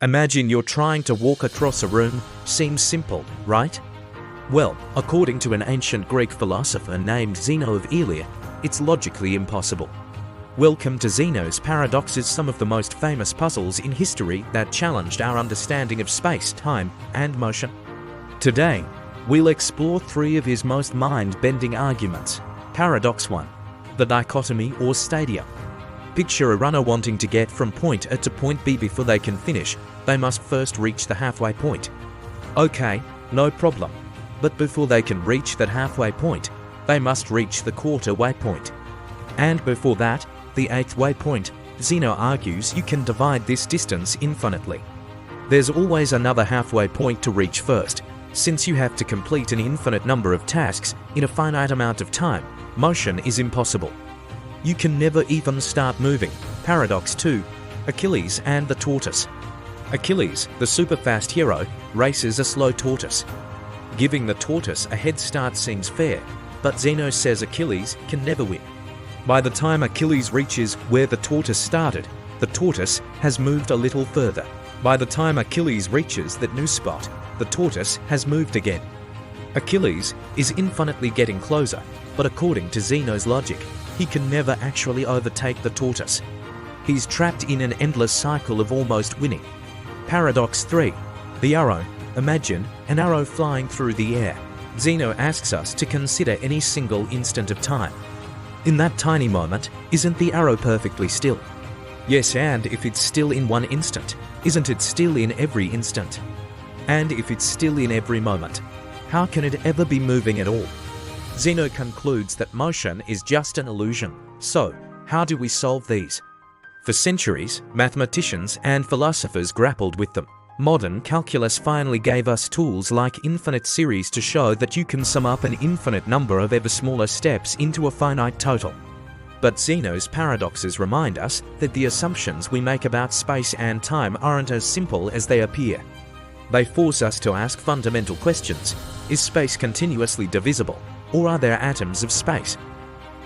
Imagine you're trying to walk across a room. Seems simple, right? Well, according to an ancient Greek philosopher named Zeno of Elea, it's logically impossible. Welcome to Zeno's Paradoxes, some of the most famous puzzles in history that challenged our understanding of space, time, and motion. Today, we'll explore three of his most mind-bending arguments. Paradox 1. The dichotomy or stadium. Picture a runner wanting to get from point A to point B. Before they can finish, they must first reach the halfway point. Okay, no problem. But before they can reach that halfway point, they must reach the quarter way point. And before that, the eighth way point. Zeno argues you can divide this distance infinitely. There's always another halfway point to reach first. Since you have to complete an infinite number of tasks in a finite amount of time, motion is impossible. You can never even start moving. Paradox 2. Achilles and the tortoise. Achilles, the super-fast hero, races a slow tortoise. Giving the tortoise a head start seems fair, but Zeno says Achilles can never win. By the time Achilles reaches where the tortoise started, the tortoise has moved a little further. By the time Achilles reaches that new spot, the tortoise has moved again. Achilles is infinitely getting closer, but according to Zeno's logic, he can never actually overtake the tortoise. He's trapped in an endless cycle of almost winning. Paradox 3. The arrow. Imagine an arrow flying through the air. Zeno asks us to consider any single instant of time. In that tiny moment, isn't the arrow perfectly still? Yes, and if it's still in one instant, isn't it still in every instant? And if it's still in every moment, how can it ever be moving at all? Zeno concludes that motion is just an illusion. So, how do we solve these? For centuries, mathematicians and philosophers grappled with them. Modern calculus finally gave us tools like infinite series to show that you can sum up an infinite number of ever smaller steps into a finite total. But Zeno's paradoxes remind us that the assumptions we make about space and time aren't as simple as they appear. They force us to ask fundamental questions. Is space continuously divisible, or are there atoms of space?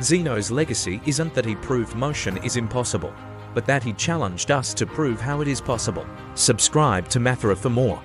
Zeno's legacy isn't that he proved motion is impossible, but that he challenged us to prove how it is possible. Subscribe to Mathera for more.